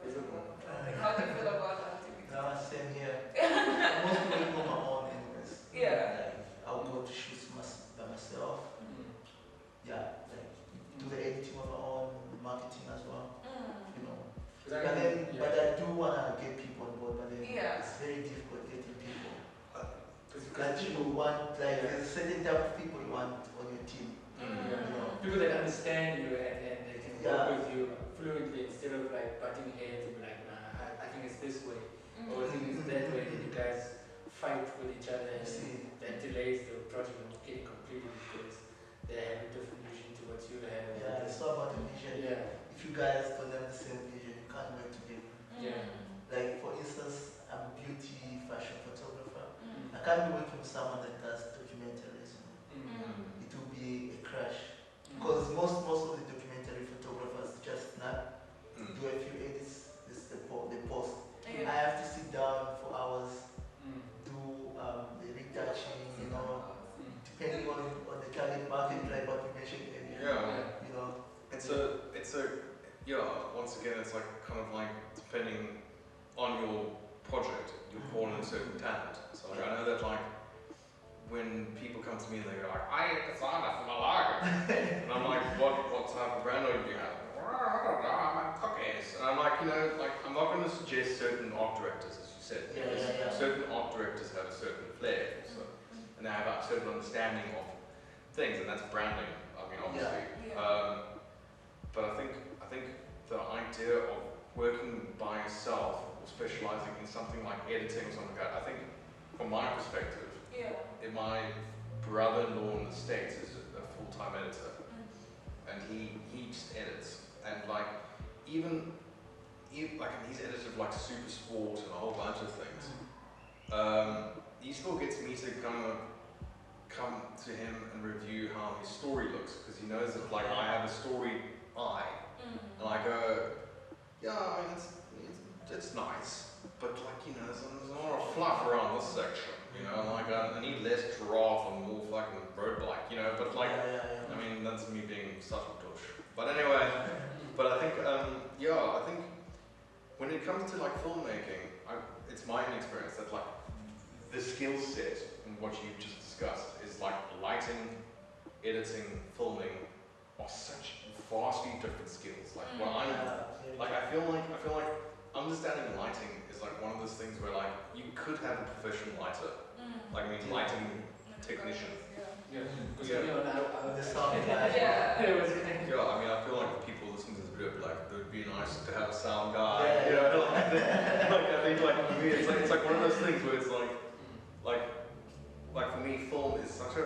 Like, how do you feel about that activity? No, same here. Most people do my own anyways. Yeah. Like, I'll go to shoots by myself. Yeah, like do the editing on my own, marketing as well. You know. But I do wanna get people on board, but then it's very difficult getting people. Because people want, like, there's a certain type of people you want on your team. You know. People that understand you and they can work with you fluently instead of like butting heads and be like, nah, I think it's this way, or I think it's that way, and you guys fight with each other and that delays the project from getting completed because they have a different vision to what you have. Yeah, it's all about the vision. If you guys don't have the same vision, you can't work together. Like, for instance, I'm a beauty fashion photographer. I can't be working with someone that does documentaries. It will be a crash. Because most of the documentary photographers just snap, do a few edits, they post. I have to sit down for hours, do the retouching, you know, depending on the target market, like what we mentioned earlier. You know. It's a once again, it's like kind of like depending on your project, you're born in a certain talent. So like, I know that like when people come to me and they go like, I get designer for my logo, and I'm like, what type of brand do you have? Well, I don't know, I make cookies. And I'm like, you know, like I'm not going to suggest certain art directors, as you said, because certain art directors have a certain flair, and they have a certain understanding of things, and that's branding. I mean, obviously. But I think the idea of working by yourself or specializing in something like editing or something like that, I think from my perspective, my brother-in-law in the States is a full-time editor, and he just edits, and like even like he's edited like Super Sport and a whole bunch of things. He still gets me to kind of come to him and review how his story looks, because he knows that like I have a story eye, and I go, yeah, I mean it's nice, but like, you know, there's a lot of fluff around this section, you know, like I need less giraffe and more fucking road bike, you know, but like, I mean, that's me being such a douche. But anyway, but I think, I think when it comes to like filmmaking, it's my experience that like the skill set and what you've just discussed is like lighting, editing, filming are such vastly different skills. Like what I feel like understanding lighting is like one of those things where like you could have a professional lighter, like I mean lighting technician. The sound guy. I mean, I feel like the people listening to this video, like, it would be nice to have a sound guy. You know, like I think like for me, it's like one of those things where it's like for me, film is such a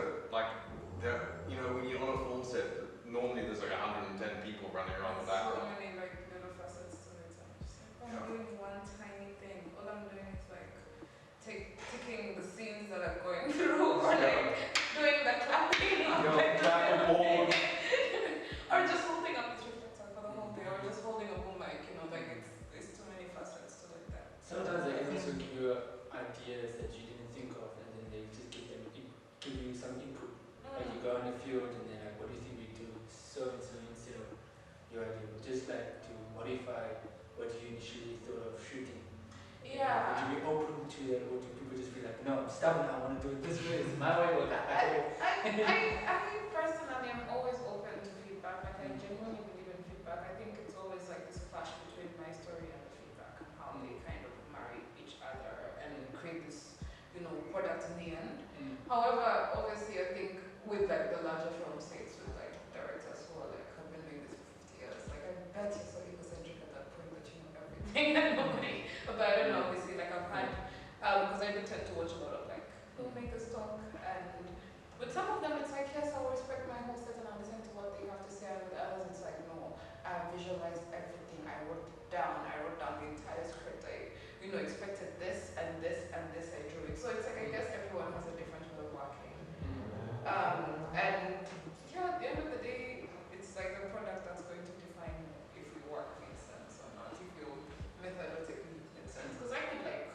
you know, when you're on a film set, normally there's like 110 people running around the background. So many like little facets to it. I'm doing one tiny thing. All I'm doing is like taking the scenes that are going through, or like doing the clapping, or just holding up this reflector for the whole day, or just holding a boom mic. You know, like it's too many facets to like that. Sometimes they can also give you ideas that you didn't think of, and then they just give you some input. Like you go on the field and they're like, what do you think we do so and so instead of your idea? Just like to modify what you initially thought of shooting. Yeah. Would you be open to that, or do people just be like, no, I'm stubborn, I want to do it this way, it's my way or that way? I personally am always open to feedback. Like I genuinely believe in feedback. I think it's always like this clash between my story and the feedback, and how they kind of marry each other and create this, you know, product in the end. However, obviously, I think with like the larger film states, with like directors who are like have been doing this for 50 years, like I bet you're so egocentric at that point that you know everything and nobody. But I don't know, obviously, like I've had, because I do tend to watch a lot of like filmmakers talk, and with some of them it's like, yes, I'll respect my whole set and I'll listen to what they have to say, and with others it's like, no, I visualized everything, I wrote down the entire script, I, you know, expected this and this and this, I drew it. So it's like, I guess everyone has a different way of working. And yeah, at the end of the day, it's like a product that's going to define if your work makes sense or not, if your method or technique makes sense. Because I could like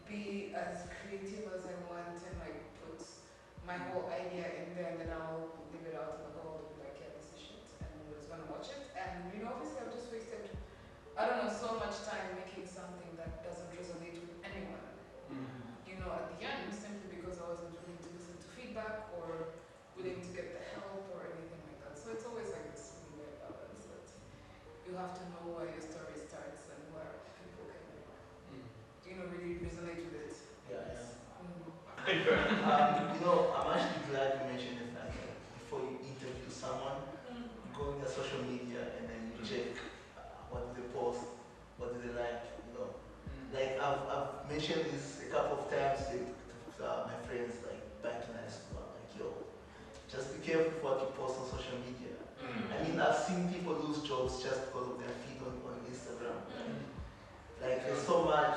be as creative as I want and like put my whole idea in there, and then I'll leave it out and the world will be like, yeah, this is shit, and nobody's gonna watch it. And you know, obviously I've just wasted know where your story starts and where people can, really resonate with it. I'm actually glad you mentioned the fact that before you interview someone, you go on their social media and then you check what do they post, what do they like, Like I've mentioned this a couple of times to my friends like back in high school. I'm like, yo, just be careful what you post on social media. I mean, I've seen people lose jobs just because of their feed on Instagram. Like there's so much,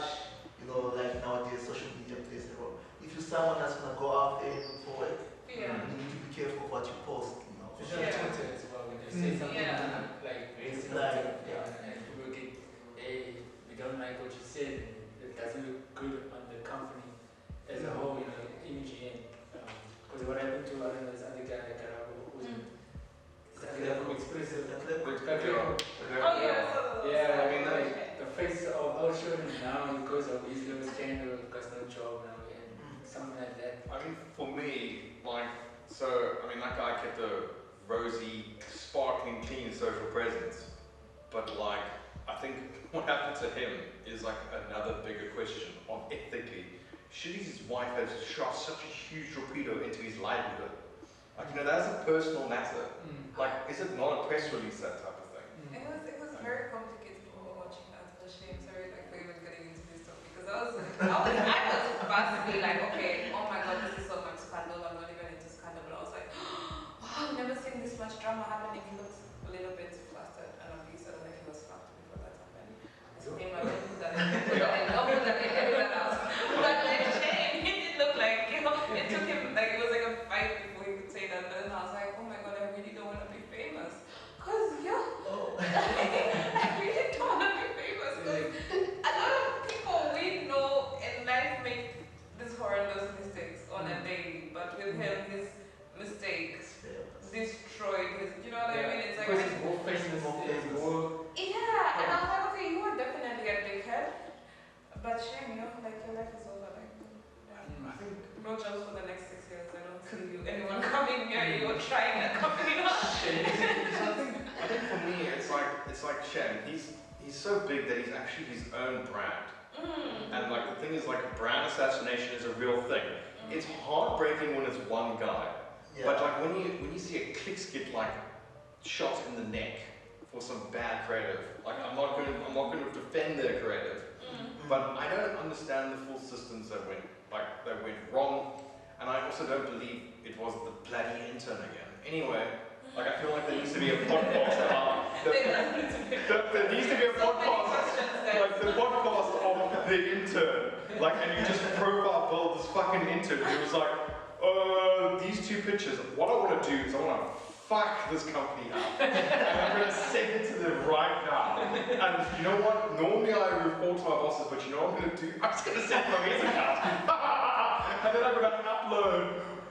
like nowadays social media plays a role. If you're someone that's gonna go out there and look for work, you need to be careful what you post. Twitter as well, when you say something like very sensitive, and people get, hey, we don't like what you said, it doesn't look good on the company as a whole, image and because what happened to this other guy like Karabo who was expressive. I mean the face of our children now because of his little scandal, because no job now and something like that. I mean, for me, that guy kept a rosy, sparkling, clean social presence, but I think what happened to him is another bigger question on ethically. Should his wife have shot such a huge torpedo into his livelihood? That's a personal matter. Is it not a press release, that type of thing? It was very complicated for me watching that, especially. I'm sorry, for even getting into this stuff because I was about to be like, okay, oh my god, this is so much scandal. I'm not even into scandal, but I was like, wow, I've never seen this much drama happening. He looked a little bit flustered, and he said that he was fucked before that happened. So him, I went with that. I love that they edited that out. But then shame, he did look like, it took him it was like a fight before he could say that. But then I was like, oh my god, I really don't want to be famous. Cause I really don't want to be famous. Cause a lot of people we know in life make these horrendous mistakes on a daily. But with him, his mistakes destroyed his. You know what I mean? It's like because it's more famous, more. Yeah, and I was like, okay, you are definitely a dickhead, but shame, your life is over. I think no jobs for the next 6 years. I don't see anyone coming near you or trying a company. I think for me, it's like Shem. He's so big that he's actually his own brand. And the thing is, brand assassination is a real thing. It's heartbreaking when it's one guy. But when you see a clicks get shot in the neck for some bad creative, I'm not going to defend their creative, but I don't understand the full systems that went wrong, and I also don't believe it was the bloody intern again. Anyway, I feel like there needs to be a podcast about there needs to be a podcast the podcast of the intern, and you just profile build this fucking intern who was these two pictures. What I want to do is I want to fuck this company up, and I'm going to send it to them right now. And you know what? Normally I report to my bosses, but you know what I'm going to do? I'm just going to send my visa account, and then I'm going to upload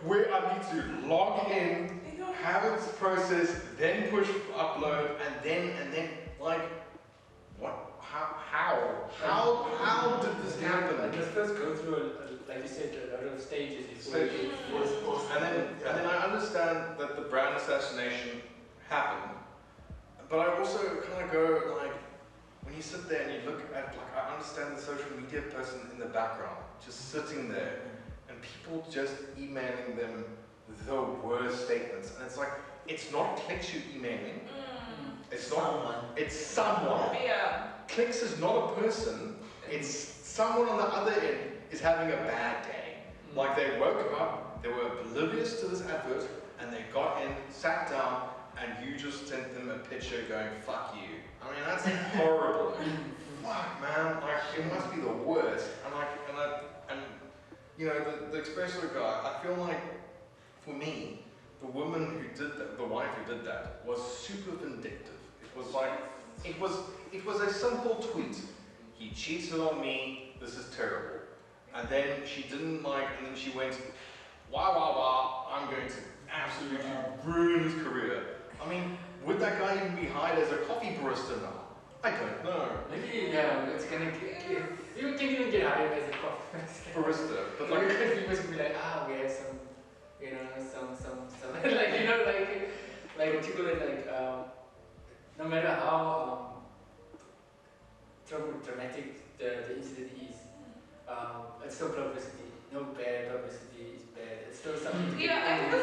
where I need to log in, have it processed, then push upload, and then what? How did this happen? Let's first go through, like you said, a lot of stages. And then I understand that the brand assassination happened, but I also kind of go when you sit there and you look at I understand the social media person in the background just sitting there and people just emailing them the worst statements, and it's not clicks you're emailing. It's someone. It's someone. Yeah. Clicks is not a person. It's someone on the other end is having a bad day. They woke up, they were oblivious to this advert, and they got in, sat down, and you just sent them a picture going, fuck you. I mean, that's horrible. Fuck, man. It must be the worst. The espresso guy, I feel for me, the woman who did that, the wife who did that, was super vindictive. It was a simple tweet. He cheated on me, this is terrible. And then she didn't and then she went, wah, I'm going to absolutely ruin his career. I mean, would that guy even be hired as a coffee barista now? I don't know. Maybe, it's gonna you can even get hired as a coffee barista. But because people can be like, we have some, some what you call it, no matter how dramatic the incident is, it's still publicity. No bad publicity is bad. It's still something to get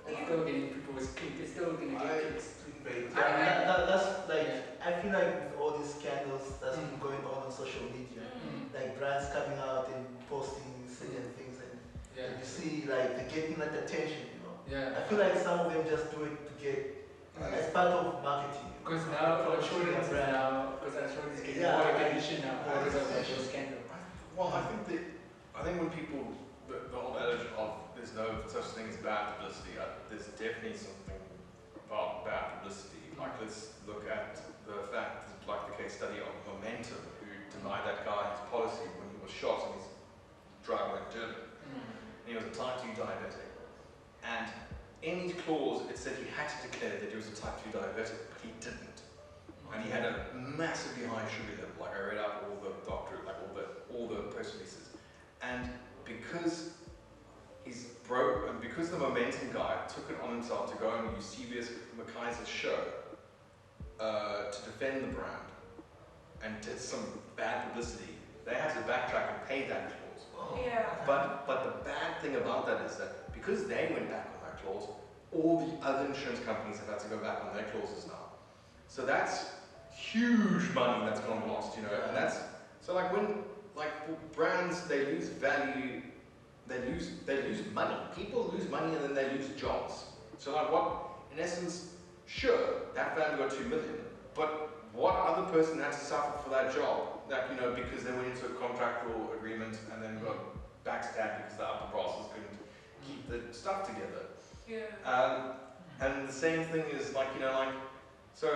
it's still getting people's clicks. It's still going to get clicks. That's like, I feel like with all these scandals that's been going on social media, like brands coming out and posting certain things, and you see like they're getting like attention, you know. I feel like some of them just do it to get as part of marketing. Because now insurance now, because insurance is getting more recognition now because of the scandal. Well, I think when people, the whole adage of there's no such thing as bad publicity, there's definitely something about bad publicity. Like, let's look at the fact, like the case study of Momentum, who denied that guy his policy when he was shot in his driveway in Germany. And he was a type 2 diabetic. And in his clause, it said he had to declare that he was a type 2 diabetic, but he didn't. And he had a massively high sugar level. Like, I read out all the doctor, like all the press releases. And because he's broke, and because the Momentum guy took it on himself to go and use CBS McKay's show to defend the brand and did some bad publicity, they had to backtrack and pay that clause. But the bad thing about that is that because they went back on that clause, all the other insurance companies have had to go back on their clauses now. So that's huge money that's gone lost, you know. And that's so like when brands, they lose value, they lose money. People lose money and then they lose jobs. So like what, in essence, sure, that brand got 2 million, but what other person had to suffer for that job? That, you know, because they went into a contractual agreement and then got backstabbed because the upper bosses couldn't keep the stuff together. And the same thing is like, you know, like, so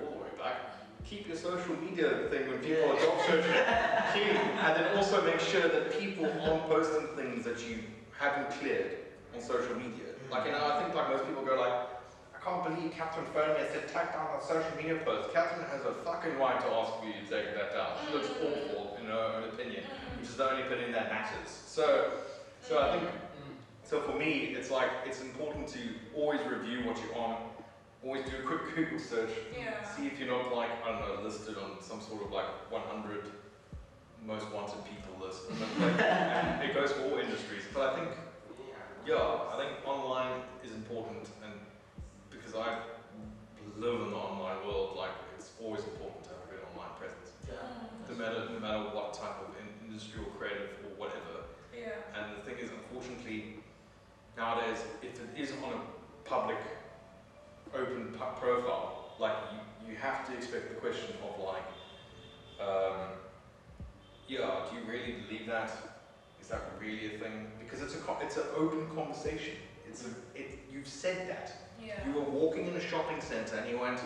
all the way back, keep your social media thing when people are job searching clean, and then also make sure that people aren't posting things that you haven't cleared on social media. Like, you know, I think like most people go like, I can't believe Catherine phoned me and said take down the social media post. Catherine has a fucking right to ask you to take that down. She looks awful in her own opinion, which is the only opinion that matters. So I think, so for me, it's like, it's important to always review what you're on. Always do a quick Google search, see if you're not like, I don't know, listed on some sort of like 100 most wanted people list. And it goes for all industries. But I think, I think online is important, and because I live in the online world, like it's always important to have a good online presence. No matter what type of industry or creative or whatever. And the thing is, unfortunately, nowadays, if it is on a public open profile, like you have to expect the question of like, do you really believe that? Is that really a thing? Because it's an open conversation. You've said that. You were walking in a shopping center and you went,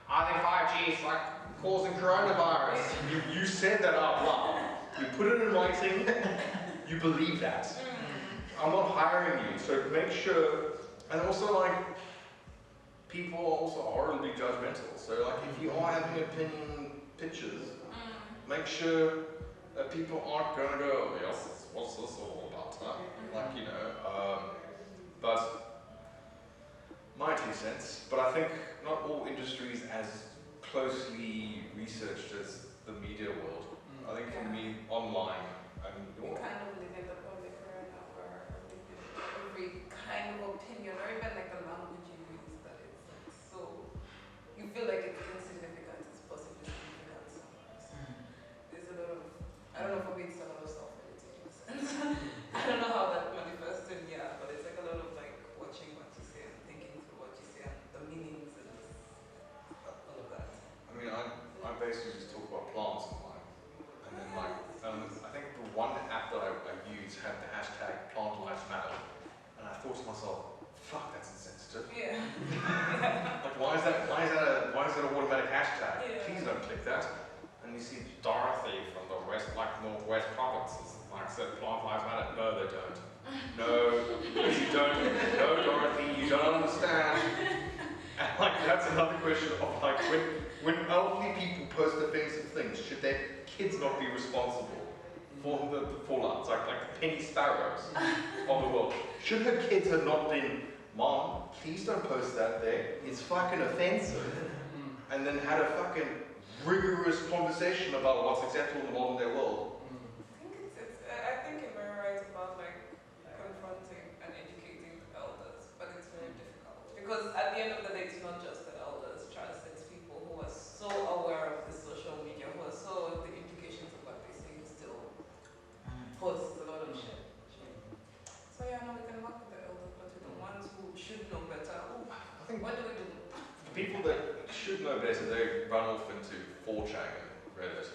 I think 5G is like causing coronavirus. You said that out loud. You put it in writing. You believe that. I'm not hiring you, so make sure. And also like, people also are horribly judgmental. So like, if you are having opinion pitches, make sure that people aren't going to go, yes, what's this all about? Like, you know, but my 2 cents. But I think not all industries as closely researched as the media world. I think for me, online, I mean, we kind of live in the public right now where every kind of opinion, or even like the language you use, that it's like so, you feel like it's insignificant, it's possibly significant sometimes. There's a lot of, I don't know, for me it's a lot of self-politics. I don't know how that manifests in, but it's like a lot of like watching what you say and thinking through what you say and the meanings and all of that. I mean, I basically just talk about plants online, and then like, I think the one app that I use had the hashtag Plant Lives Matter, and I thought to myself, fuck, that's insensitive. Like, why is that an automatic hashtag? Please don't click that. And you see Dorothy from the northwest provinces, like said, Plant Lives Matter. No, they don't. No, you don't. No, Dorothy, you don't understand. And like, that's another question of like, when elderly people post offensive things, should their kids not be responsible for the fallout? Like the penny sparrows of the world. Should her kids have not been, Mom, please don't post that there. It's fucking offensive. and then had a fucking rigorous conversation about what's acceptable in the modern day world. I think you're very right about like confronting and educating the elders, but it's very difficult because at the end of the day, it's not just the elders. Trust, it's people who are so aware of the social media, who are so the implications of what they say still posts a lot of shit. So yeah, no, we can work with the elders, but with the ones who should know better. Ooh, I think what do we do? the people that should know better, they run off into 4chan and Reddit.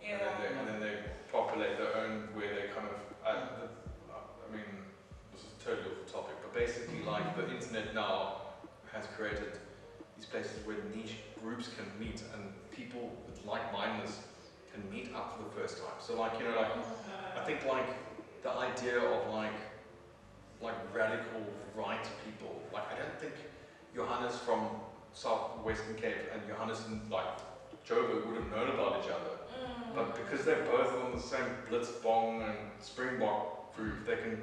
Yeah. And then they populate their own, where they kind of, I mean, this is totally off the topic, but basically like the internet now has created these places where niche groups can meet and people with like-mindedness can meet up for the first time. So like, you know, like, I think like the idea of like radical right people, like I don't think Johannes from Southwestern Cape and Johannes in like Joburg would have known about each other. But because they're both on the same Blitzbong and Springbok group, they can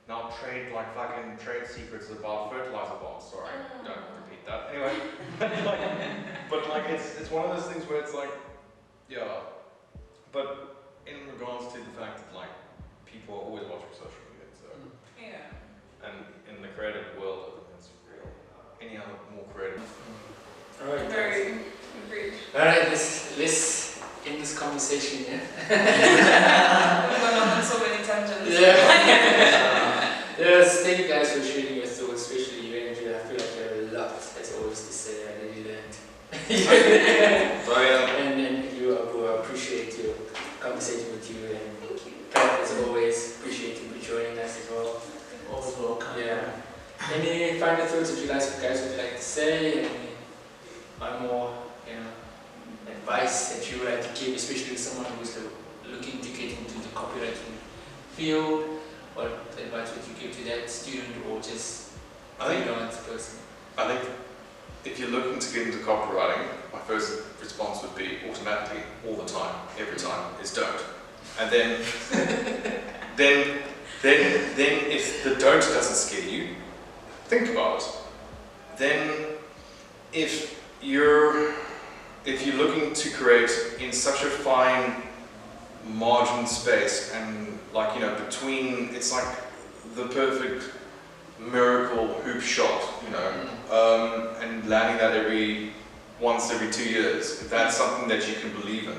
now trade like fucking trade secrets about fertilizer bonds. Sorry, don't repeat that. Anyway, but like it's one of those things where it's like, yeah. But in regards to the fact that like people are always watching social media, so Yeah. and in the creative world, I think that's real. Any other more creative? Alright. Very agreed. Alright, let's end this conversation, yeah? We've gone on so many tangents. Yeah. Yes, thank you guys for sharing your thoughts, especially you, Andrew. I feel like there are a lot that's always to say. I really learned. And you, Abu, I appreciate your conversation with you. And Thank you. Pat, as always, appreciate you for joining us as well. Always welcome. Yeah. Any final thoughts that you guys would like to say? Any more, advice that you would like to give, especially to someone who is looking to get into the copywriting field? What advice would you give to that student or just freelance person? I think if you're looking to get into copywriting, my first response would be automatically, all the time, every time, is don't. And then, then if the don't doesn't scare you, think about it. Then, if you're looking to create in such a fine margin space and between, it's like the perfect miracle hoop shot, and landing that once every 2 years. If that's something that you can believe in,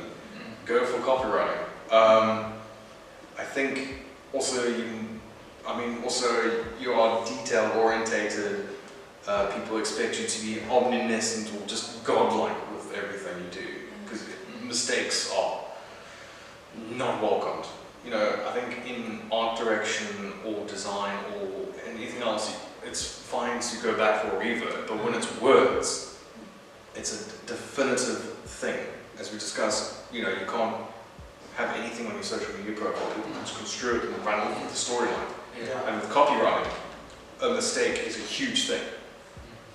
go for copywriting. I think also you are detail orientated. People expect you to be omniscient or just godlike with everything you do, because mistakes are not welcomed. I think in art direction or design or anything else, it's fine to go back for a revert, but when it's words, it's a definitive thing. As we discussed, you can't have anything on your social media profile. People can construe it and run with the storyline. Yeah. And with copywriting, a mistake is a huge thing.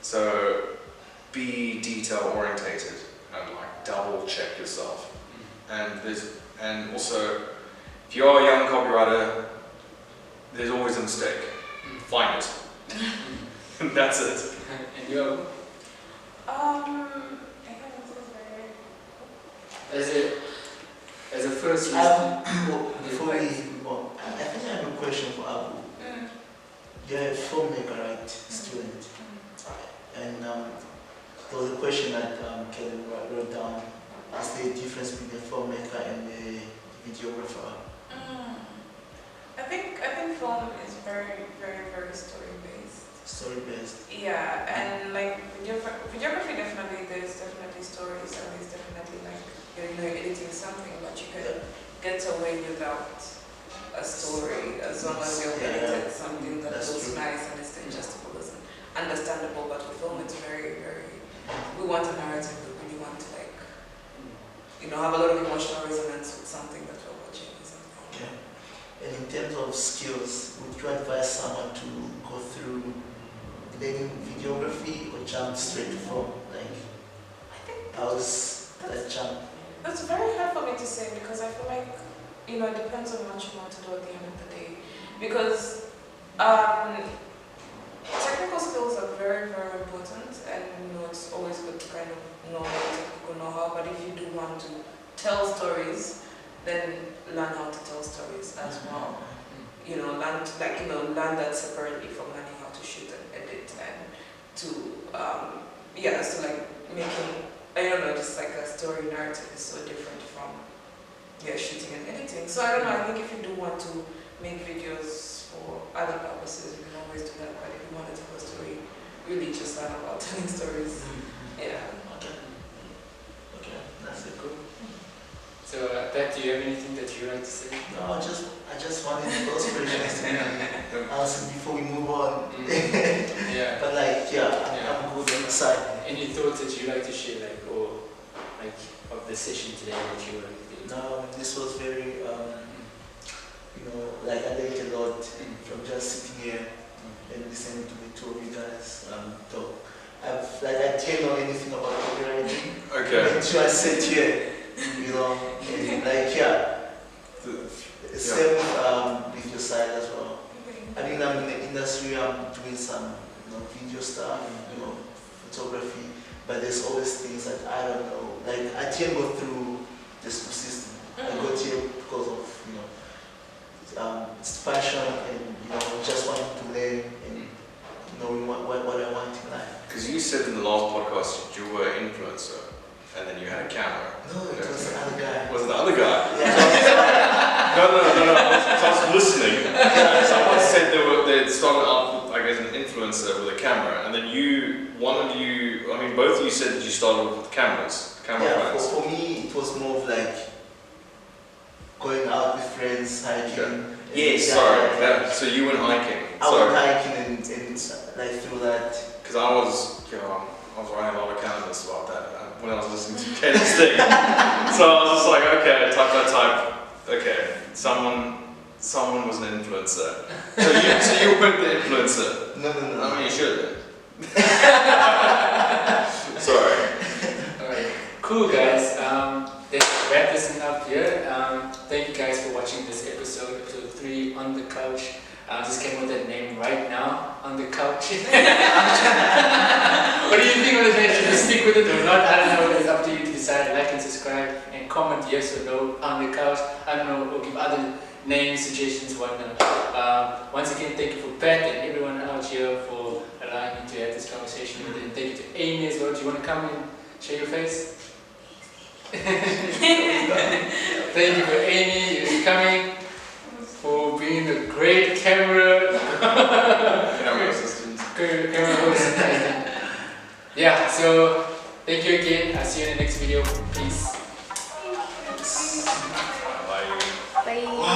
So be detail orientated and double check yourself. And also, if you are a young copywriter, there's always a mistake. Find it. And that's it. And you? As a first before we move on, I think I have a question for Abu. You're a filmmaker, right? Student. And there was a question that Kelly wrote down. Is there a difference between a filmmaker and a videographer? I think film is very, very, very story-based. Story-based. Yeah, and videography definitely, there's definitely stories and there's definitely you're editing something, but you can get away without a story as long as you've edited something that looks nice and is digestible and understandable. But with film, it's very, very, we want a narrative, we really want to have a lot of emotional resonance with something that we're watching. Yeah. And in terms of skills, would you advise someone to go through learning videography or jump straight to film? I think how's that jump? That's very hard for me to say because I feel like it depends on what you want to do at the end of the day. Because technical skills are very, very important, and it's always good to kind of know how to people know how, but if you do want to tell stories, then learn how to tell stories as well. You know, learn that separately from learning how to shoot and edit, and to so like making, I don't know, just like a story narrative is so different from shooting and editing. So I don't know, I think if you do want to make videos for other purposes, you can always do that, but if you want to tell a story, really just learn about telling stories. Yeah. Okay, that's it, cool. So, Pat, do you have anything that you like to say? No, I just wanted to close for the next thing before we move on. Yeah. But like, I'm good on the side. Any thoughts that you like to share, like, or like of the session today that you were? No, this was very, like I learned a lot from just sitting here and listening to the two of you guys talk. I didn't know anything about copywriting. Okay. Until I sat here, and like, same with your side as well. I mean, I'm in the industry, I'm doing some video stuff, photography, but there's always things that I don't know. Like, I didn't go through the school system. I got here because of, it's passion and, just wanting to learn and knowing what I want in life. Because you said in the last podcast you were an influencer, and then you had a camera. No, it was the other guy. Was it the other guy? Yeah. No. I was listening. Someone said they started out, I guess, an influencer with a camera, and then both of you said that you started with camera phones. For me, it was more of like going out with friends, hiking. Okay. Yes, sorry. So you went hiking. I went hiking and like through that. Because I was writing a lot of calendars about that when I was listening to Ken's thing. So I was just like, okay, type. Okay, someone was an influencer. So you weren't the influencer. No. I mean, you should have been. Sorry. Alright, cool guys. Let's wrap this thing up here. Thank you guys for watching this episode 3 on the couch. I just came with that name right now, on the couch. What do you think of the name? Should we stick with it or not? I don't know. It's up to you to decide. Like and subscribe and comment yes or no on the couch. I don't know, or give other names, suggestions, whatnot. Once again, thank you for Pat and everyone out here for allowing me to have this conversation with you. And thank you to Amy as well. Do you want to come and show your face? Thank you for Amy for coming, for being a great camera assistant. Camera host. Yeah, so thank you again. I'll see you in the next video. Peace. Bye. Bye.